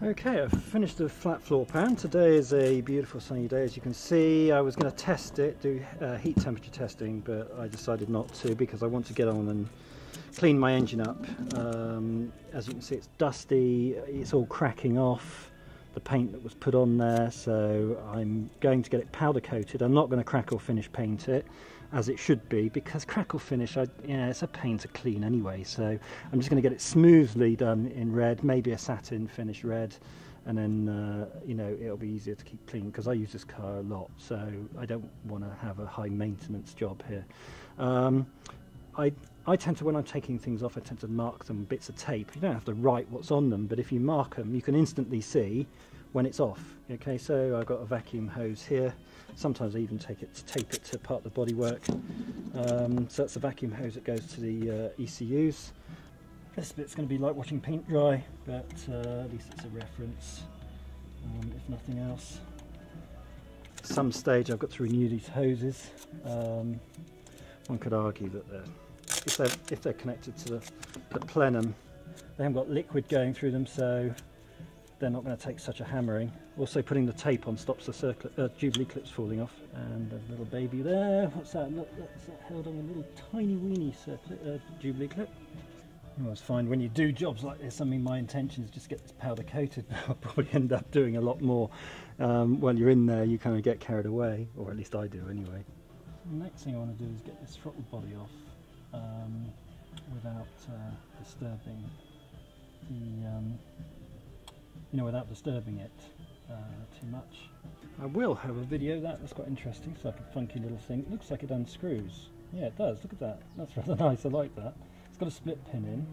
Okay, I've finished the flat floor pan. Today is a beautiful sunny day, as you can see. I was going to test it, do heat temperature testing, but I decided not to because I want to get on and clean my engine up. As you can see, it's dusty, it's all cracking off, the paint that was put on there, so I'm going to get it powder coated. I'm not going to crackle finish paint it as it should be, because crackle finish, it's a pain to clean anyway, so I'm just going to get it smoothly done in red, maybe a satin finish red, and then it'll be easier to keep clean, because I use this car a lot, so I don't want to have a high maintenance job here. I tend to, when I'm taking things off, I tend to mark them with bits of tape. You don't have to write what's on them, but if you mark them, you can instantly see when it's off. Okay, so I've got a vacuum hose here. Sometimes I even tape it to part of the bodywork. So that's the vacuum hose that goes to the ECUs. This bit's going to be like watching paint dry, but at least it's a reference, if nothing else. At some stage I've got to renew these hoses. One could argue that if they're connected to the plenum, they haven't got liquid going through them, so they're not going to take such a hammering. Also, putting the tape on stops the Jubilee clips falling off. And a little baby there. What's that? Look, that's held on a little tiny weeny Jubilee clip. You always find when you do jobs like this, I mean, my intention is just get this powder coated. I'll probably end up doing a lot more. While you're in there, you kind of get carried away, or at least I do anyway. The next thing I want to do is get this throttle body off without disturbing without disturbing it too much. I will have a video that's quite interesting. It's like a funky little thing. It looks like it unscrews. Yeah, it does. Look at that. That's rather nice. I like that. It's got a split pin in,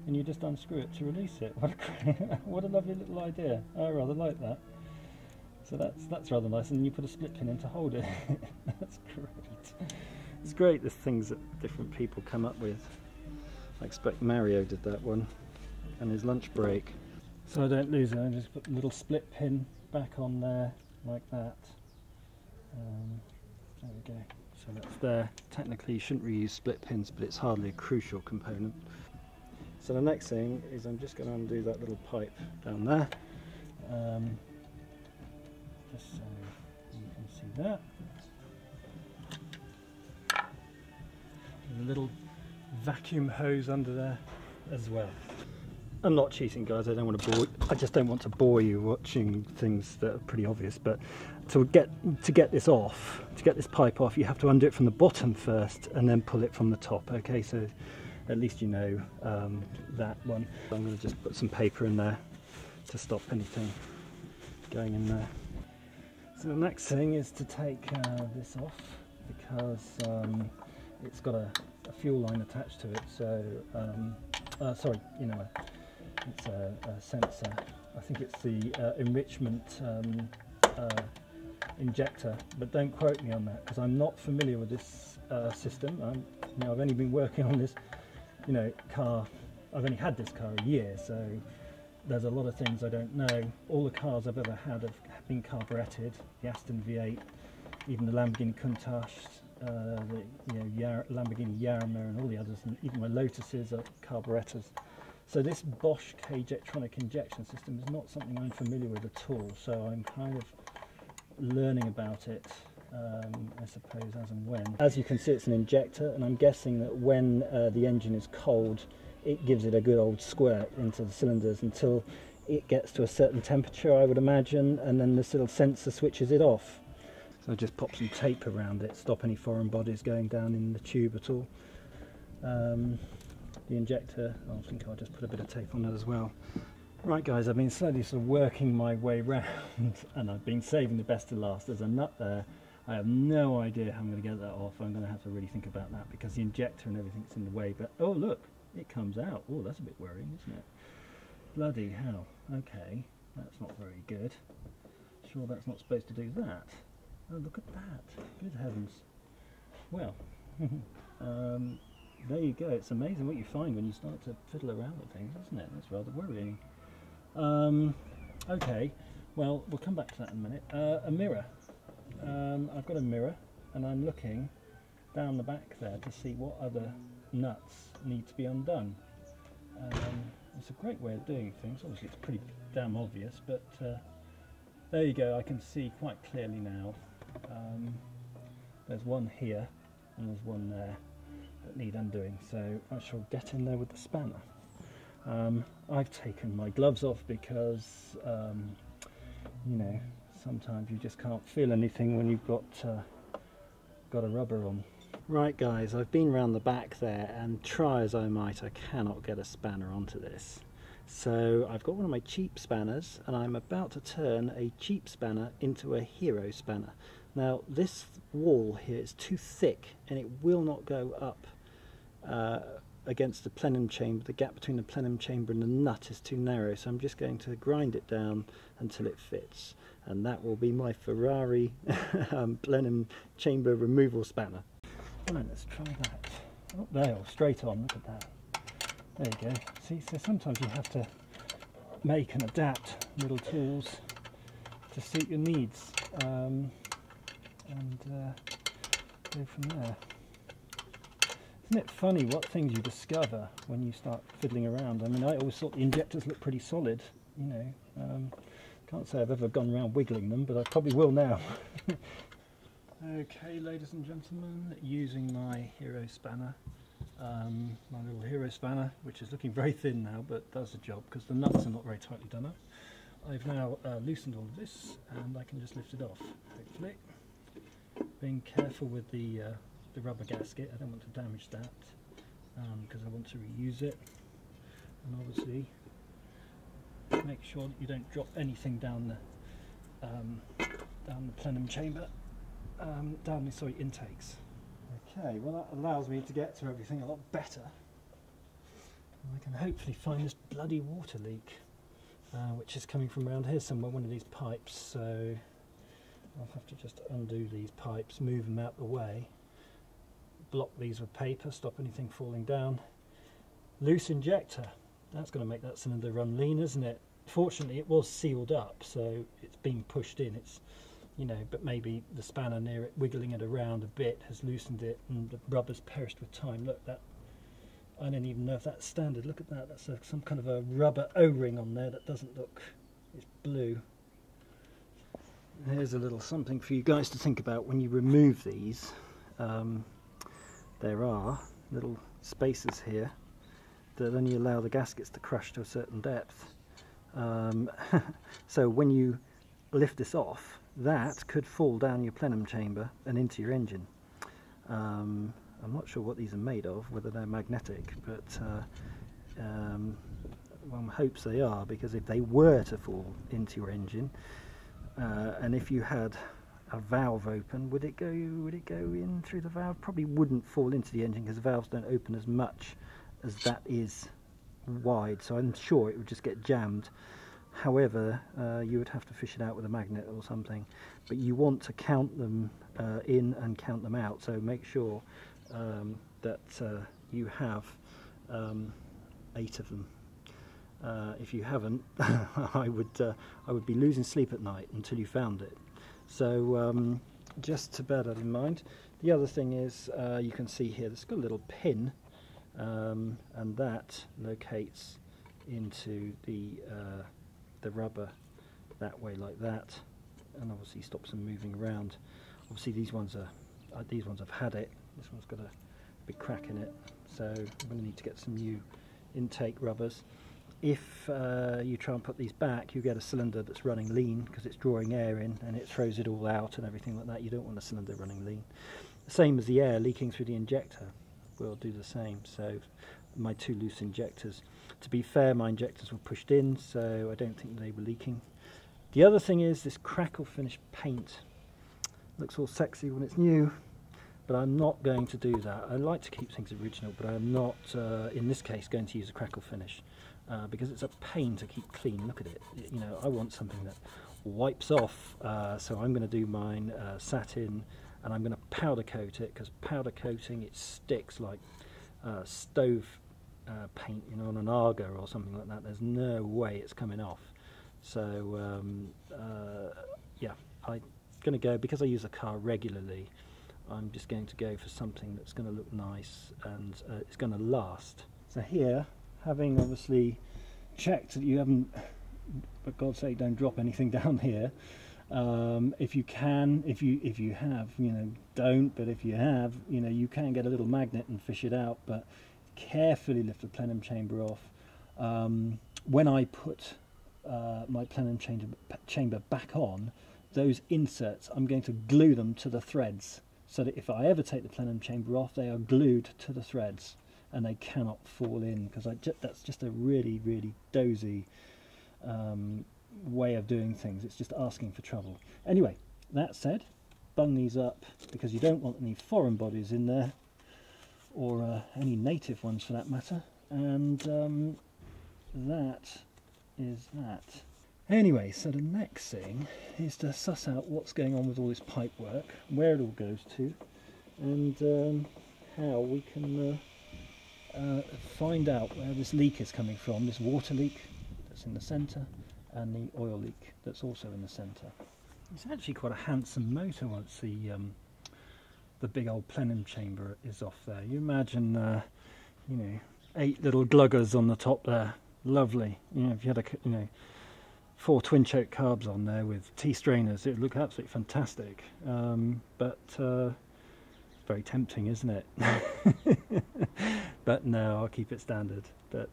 and you just unscrew it to release it. What a lovely little idea. I rather like that. So that's rather nice, and then you put a split pin in to hold it. That's great. It's great the things that different people come up with. I expect Mario did that one, and his lunch break. So I don't lose it, I just put a little split pin back on there, like that. There we go. So that's there. Technically you shouldn't reuse split pins, but it's hardly a crucial component. So the next thing is I'm just going to undo that little pipe down there. Just so you can see that. And a little vacuum hose under there as well. I'm not cheating, guys. I just don't want to bore you watching things that are pretty obvious. But to get this off, to get this pipe off, you have to undo it from the bottom first and then pull it from the top. Okay, so at least you know that one. I'm going to just put some paper in there to stop anything going in there. So the next thing is to take this off, because it's got a fuel line attached to it. So sorry, it's a sensor. I think it's the enrichment injector, but don't quote me on that because I'm not familiar with this system. I've only been working on this, car. I've only had this car a year, so there's a lot of things I don't know. All the cars I've ever had have been carburetted. The Aston V8, even the Lamborghini Countach, the Lamborghini Yarima, and all the others, and even my Lotuses are carburetors. So this Bosch K-Jetronic injection system is not something I'm familiar with at all, so I'm kind of learning about it, I suppose, as and when. As you can see, it's an injector, and I'm guessing that when the engine is cold, it gives it a good old squirt into the cylinders until it gets to a certain temperature, I would imagine, and then this little sensor switches it off. So I just pop some tape around it, stop any foreign bodies going down in the tube at all. The injector, I think I'll just put a bit of tape on that as well. Right guys, I've been slowly sort of working my way round, and I've been saving the best to last. There's a nut there. I have no idea how I'm going to get that off. I'm going to have to really think about that because the injector and everything's in the way. But oh look, it comes out. Oh, that's a bit worrying, isn't it? Bloody hell. Okay, that's not very good. Sure that's not supposed to do that. Oh, look at that. Good heavens. Well, there you go. It's amazing what you find when you start to fiddle around with things, isn't it? That's rather worrying. Okay, well, we'll come back to that in a minute. A mirror. I've got a mirror, and I'm looking down the back there to see what other nuts need to be undone. it's a great way of doing things. Obviously it's pretty damn obvious, but there you go, I can see quite clearly now. There's one here and there's one there that need undoing, so I shall get in there with the spanner. I've taken my gloves off because you know, sometimes you just can't feel anything when you've got a rubber on. Right guys, I've been round the back there, and try as I might, I cannot get a spanner onto this. So I've got one of my cheap spanners and I'm about to turn a cheap spanner into a hero spanner. Now this wall here is too thick and it will not go up against the plenum chamber. The gap between the plenum chamber and the nut is too narrow, so I'm just going to grind it down until it fits, and that will be my Ferrari plenum chamber removal spanner. Right, let's try that. Oh, there, straight on, look at that. There you go. See, so sometimes you have to make and adapt little tools to suit your needs, and go from there. Isn't it funny what things you discover when you start fiddling around? I mean, I always thought the injectors looked pretty solid, you know. Can't say I've ever gone around wiggling them, but I probably will now. Okay, ladies and gentlemen, using my hero spanner, my little hero spanner, which is looking very thin now, but does the job because the nuts are not very tightly done up. I've now loosened all of this, and I can just lift it off, hopefully. Being careful with the rubber gasket, I don't want to damage that, because I want to reuse it, and obviously make sure that you don't drop anything down the plenum chamber, down the intakes. Okay, well that allows me to get to everything a lot better. And I can hopefully find this bloody water leak, which is coming from around here somewhere, one of these pipes, so I'll have to just undo these pipes, move them out the way, block these with paper, stop anything falling down. Loose injector, that's going to make that cylinder run lean, isn't it? Fortunately it was sealed up, so it's been pushed in, it's, you know, but maybe the spanner near it, wiggling it around a bit, has loosened it, and the rubber's perished with time. Look, that, I don't even know if that's standard, look at that, that's some kind of a rubber O-ring on there that doesn't look, it's blue. Here's a little something for you guys to think about when you remove these. There are little spaces here that only allow the gaskets to crush to a certain depth. So when you lift this off, that could fall down your plenum chamber and into your engine. I'm not sure what these are made of, whether they're magnetic, but one hopes they are, because if they were to fall into your engine, and if you had a valve open, would it go in through the valve? Probably wouldn't fall into the engine, because the valves don't open as much as that is wide, so I'm sure it would just get jammed. However, you would have to fish it out with a magnet or something, but you want to count them in and count them out, so make sure that you have 8 of them. If you haven't, I would be losing sleep at night until you found it. So just to bear that in mind. The other thing is, you can see here, it's got a little pin, and that locates into the rubber that way, like that, and obviously stops them moving around. Obviously these ones have had it. This one's got a big crack in it, so I'm going to need to get some new intake rubbers. If you try and put these back, you get a cylinder that's running lean, because it's drawing air in and it throws it all out and everything like that. You don't want a cylinder running lean. The same as the air leaking through the injector will do the same. So my 2 loose injectors, to be fair, my injectors were pushed in, so I don't think they were leaking. The other thing is this crackle finish paint. Looks all sexy when it's new, but I'm not going to do that. I like to keep things original, but I'm not, in this case, going to use a crackle finish, because it's a pain to keep clean. Look at it. You know, I want something that wipes off, so I'm going to do mine satin, and I'm going to powder coat it, because powder coating, it sticks like stove paint, you know, on an Arga or something like that. There's no way it's coming off. So yeah, I'm going to go, because I use a car regularly, I'm just going to go for something that's going to look nice and it's going to last. So here, having obviously checked that you haven't, for God's sake, don't drop anything down here. If you can, if you have, don't, but if you have, you can get a little magnet and fish it out, but carefully lift the plenum chamber off. When I put my plenum chamber back on, those inserts, I'm going to glue them to the threads, so that if I ever take the plenum chamber off, they are glued to the threads and they cannot fall in, because that's just a really, really dozy way of doing things. It's just asking for trouble. Anyway, that said, bung these up, because you don't want any foreign bodies in there, or any native ones for that matter, and that is that. Anyway, so the next thing is to suss out what's going on with all this pipe work, where it all goes to, and how we can find out where this leak is coming from, this water leak that's in the centre, and the oil leak that's also in the centre. It's actually quite a handsome motor once the big old plenum chamber is off there. You imagine, 8 little gluggers on the top there, lovely. If you had 4 twin choke carbs on there with T-strainers, it would look absolutely fantastic. But very tempting, isn't it? But no, I'll keep it standard. But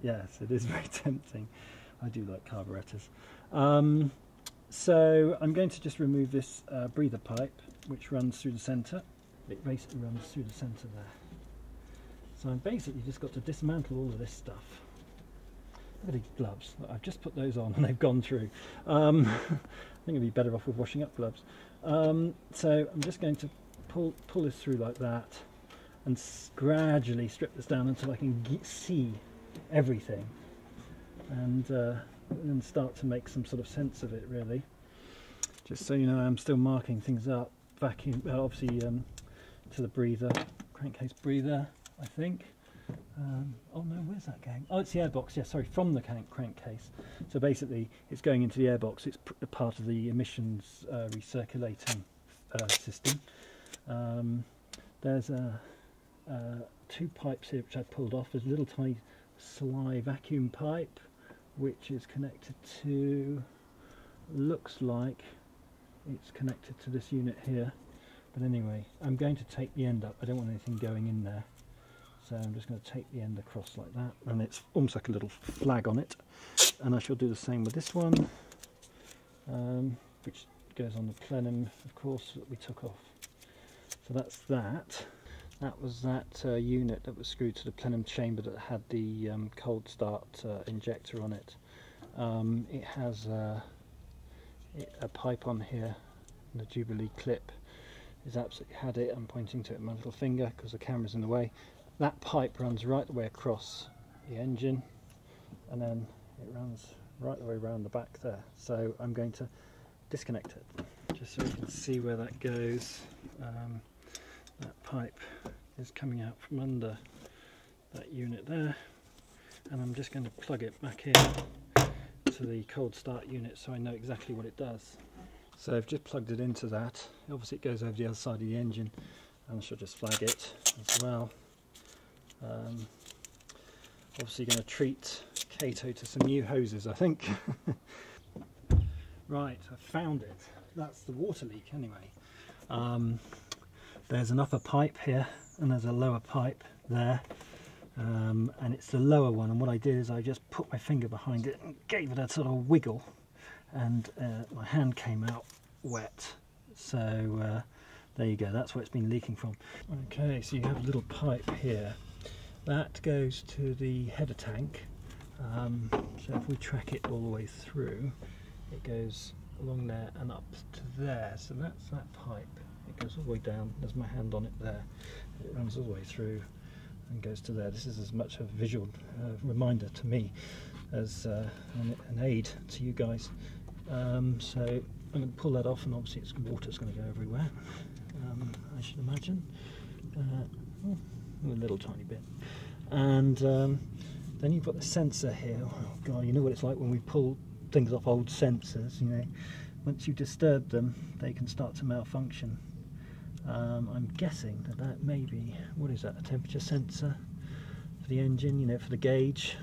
yes, it is very tempting. I do like carburetors. So I'm going to just remove this breather pipe, which runs through the centre. It basically runs through the centre there. So I've basically just got to dismantle all of this stuff. Look at the gloves. I've just put those on and they've gone through. I think it'd be better off with washing up gloves. So I'm just going to pull this through like that and gradually strip this down until I can see everything, and start to make some sort of sense of it, really. Just so you know, I'm still marking things up. Vacuum, obviously, to the breather, crankcase breather, I think. Oh no, where's that going? Oh, it's the airbox. Yeah, sorry, from the crankcase. So basically, it's going into the airbox. It's part of the emissions recirculating system. There's 2 pipes here which I pulled off. There's a little tiny sly vacuum pipe which is connected to, looks like it's connected to this unit here. But anyway, I'm going to take the end up. I don't want anything going in there. So I'm just going to take the end across like that, and it's almost like a little flag on it. And I shall do the same with this one, which goes on the plenum, of course, that we took off. So that's that. That was that unit that was screwed to the plenum chamber that had the cold start injector on it. It has a pipe on here, and the Jubilee clip is absolutely had it. I'm pointing to it with my little finger because the camera's in the way. That pipe runs right the way across the engine, and then it runs right the way around the back there. So I'm going to disconnect it, just so you can see where that goes. That pipe is coming out from under that unit there, and I'm just going to plug it back in to the cold start unit so I know exactly what it does. So I've just plugged it into that. Obviously it goes over the other side of the engine, and I shall just flag it as well. Obviously going to treat Kato to some new hoses, I think. Right, I found it. That's the water leak anyway. There's an upper pipe here and there's a lower pipe there, and it's the lower one, and what I did is I just put my finger behind it and gave it a sort of wiggle, and my hand came out wet. So there you go, that's where it's been leaking from. Okay, so you have a little pipe here. That goes to the header tank. So if we track it all the way through, it goes along there and up to there. So that's that pipe. It goes all the way down. There's my hand on it there. It runs all the way through and goes to there. This is as much a visual reminder to me as an aid to you guys. So I'm going to pull that off, and obviously water's going to go everywhere, I should imagine. A little tiny bit. And then you've got the sensor here. Oh god, you know what it's like when we pull things off old sensors, once you disturb them they can start to malfunction. I'm guessing that may be, what is that, a temperature sensor for the engine, for the gauge.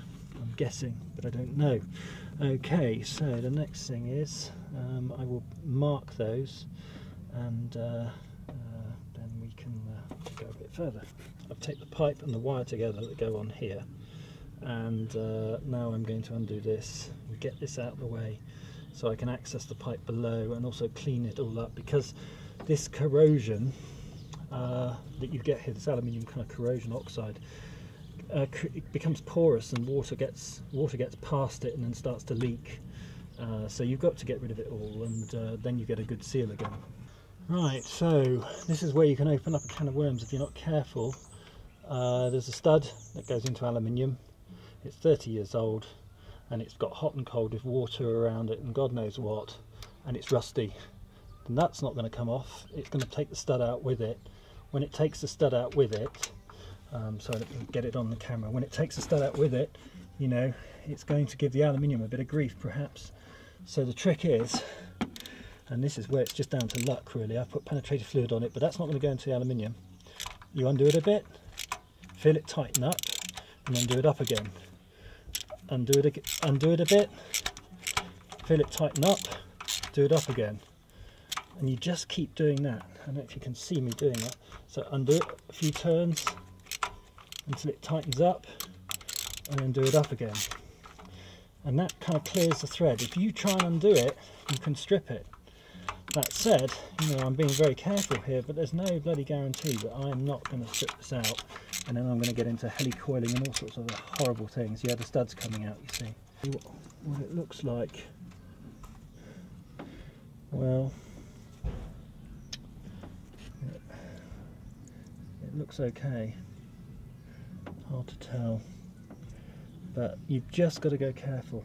I'm guessing, but I don't know. Okay, so the next thing is I will mark those, and then we can go a bit further. I've taken the pipe and the wire together that go on here, and now I'm going to undo this and get this out of the way so I can access the pipe below and also clean it all up, because this corrosion that you get here, this aluminium kind of corrosion oxide, it becomes porous and water gets past it and then starts to leak. So you've got to get rid of it all, and then you get a good seal again. Right, so this is where you can open up a can of worms if you're not careful. There's a stud that goes into aluminium. It's 30 years old, and it's got hot and cold with water around it and God knows what, and it's rusty. The nut's not going to come off. It's going to take the stud out with it. When it takes the stud out with it, so I can get it on the camera, when it takes the stud out with it, you know, it's going to give the aluminium a bit of grief perhaps. So the trick is, and this is where it's just down to luck really, I put penetrator fluid on it, but that's not going to go into the aluminium. You undo it a bit, feel it tighten up, and then do it up again. Undo it a bit, feel it tighten up, do it up again. And you just keep doing that. I don't know if you can see me doing that. So undo it a few turns until it tightens up, and then do it up again. And that kind of clears the thread. If you try and undo it, you can strip it. That said, you know, I'm being very careful here, but there's no bloody guarantee that I'm not going to strip this out, and then I'm going to get into helicoiling and all sorts of horrible things. Yeah, the stud's coming out, you see. What it looks like. Well, it looks okay. Hard to tell, but you've just got to go careful,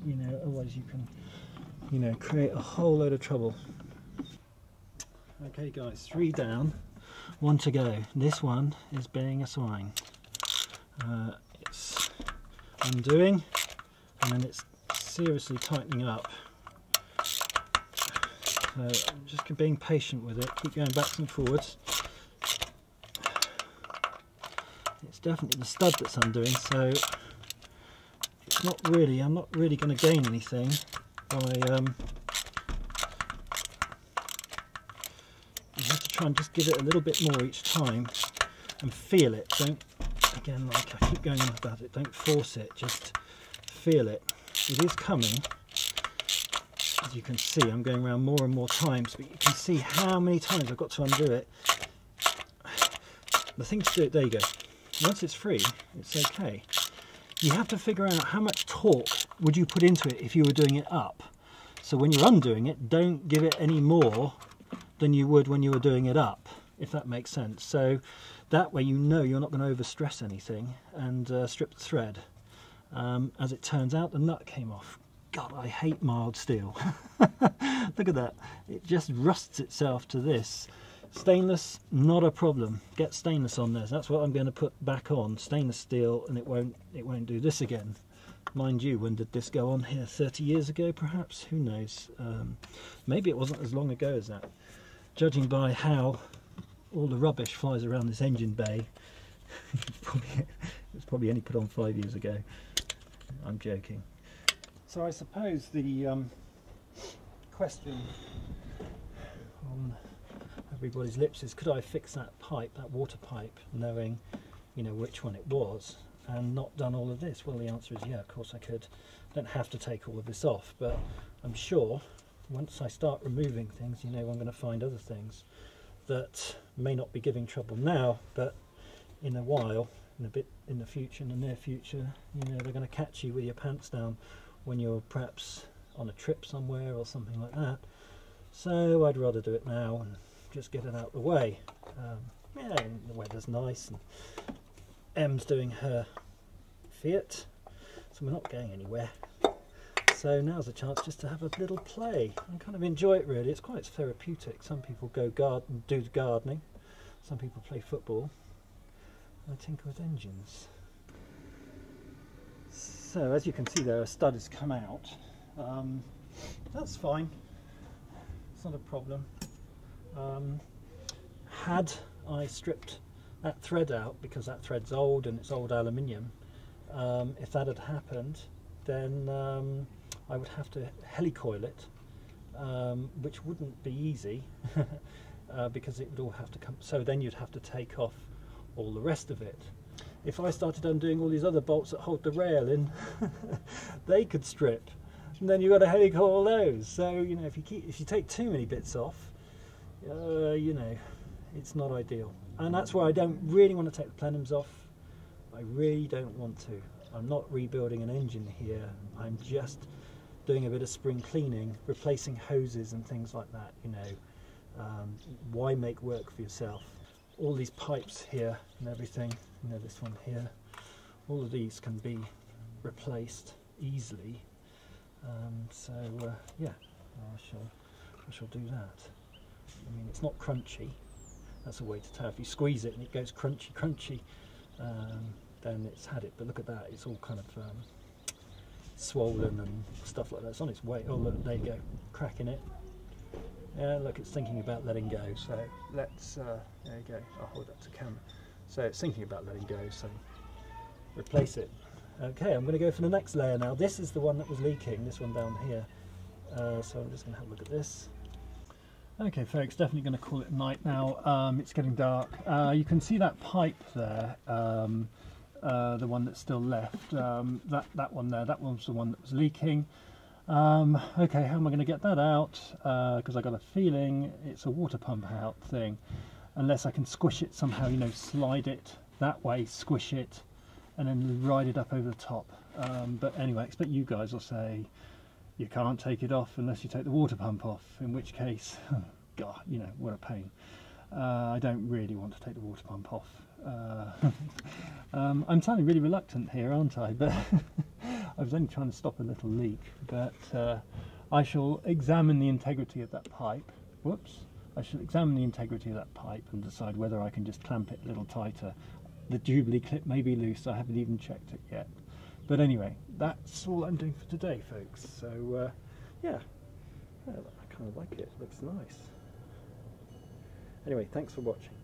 you know, otherwise you can, you know, create a whole load of trouble. Okay guys, 3 down, 1 to go. This one is being a swine. It's undoing, and then it's seriously tightening up. So I'm just being patient with it, keep going backwards and forwards. It's definitely the stud that's undoing, so it's not really, I'm not really going to gain anything by you have to try and just give it a little bit more each time and feel it. Don't, again, like I keep going on about it, don't force it, just feel it. It is coming. As you can see, I'm going around more and more times, but you can see how many times I've got to undo it. The thing to do it, there you go. Once it's free, it's okay. You have to figure out how much torque would you put into it if you were doing it up. So when you're undoing it, don't give it any more than you would when you were doing it up, if that makes sense. So that way you know you're not going to overstress anything and strip the thread. As it turns out, the nut came off. God, I hate mild steel. Look at that. It just rusts itself to this. Stainless, not a problem. Get stainless on there. That's what I'm going to put back on. Stainless steel, and it won't do this again. Mind you, when did this go on here? 30 years ago, perhaps? Who knows? Maybe it wasn't as long ago as that. Judging by how all the rubbish flies around this engine bay, it's probably only put on 5 years ago. I'm joking. So I suppose the question on everybody's lips is, could I fix that pipe, that water pipe, knowing, you know, which one it was, and not done all of this? Well, the answer is yeah, of course I could. I don't have to take all of this off, but I'm sure once I start removing things, you know, I'm going to find other things that may not be giving trouble now, but in a while, in a bit in the future, in the near future, you know, they're going to catch you with your pants down when you're perhaps on a trip somewhere or something like that. So I'd rather do it now and just get it out of the way. Yeah, and the weather's nice, and Em's doing her Fiat, so we're not going anywhere. So now's a chance just to have a little play and kind of enjoy it really. It's quite therapeutic. Some people go do the gardening, some people play football. I tinker with engines. So as you can see there, a stud has come out. That's fine, it's not a problem. Had I stripped that thread out, because that thread's old and it's old aluminium, If that had happened, then I would have to helicoil it, which wouldn't be easy because it would all have to come. So then you'd have to take off all the rest of it. If I started undoing all these other bolts that hold the rail in, they could strip, and then you've got to helicoil all those. So you know, if you take too many bits off, you know, it's not ideal. And that's why I don't really want to take the plenums off. I really don't want to. I'm not rebuilding an engine here. I'm just doing a bit of spring cleaning, replacing hoses and things like that. You know, why make work for yourself? All these pipes here and everything, you know, this one here, all of these can be replaced easily. So yeah, I shall do that. I mean, it's not crunchy. That's a way to tell. If you squeeze it and it goes crunchy, crunchy, then it's had it. But look at that; it's all kind of swollen and stuff like that. It's on its way. Oh look, there you go, cracking it. Yeah, look, it's thinking about letting go. So let's, there you go, I'll hold that to camera. So it's thinking about letting go, so replace it. Okay, I'm going to go for the next layer now. This is the one that was leaking, this one down here. So I'm just going to have a look at this. Okay folks, definitely going to call it night now. It's getting dark. You can see that pipe there, the one that's still left. That one there, that one's the one that was leaking. Okay, how am I going to get that out? Because I got a feeling it's a water pump out thing, unless I can squish it somehow, you know, slide it that way, squish it, and then ride it up over the top. But anyway, I expect you guys will say you can't take it off unless you take the water pump off, in which case, God, you know, what a pain. I don't really want to take the water pump off. I'm sounding really reluctant here, aren't I? But I was only trying to stop a little leak. But I shall examine the integrity of that pipe. Whoops! I shall examine the integrity of that pipe and decide whether I can just clamp it a little tighter. The Jubilee clip may be loose. I haven't even checked it yet. But anyway, that's all I'm doing for today, folks. So yeah, I kind of like it. It looks nice. Anyway, thanks for watching.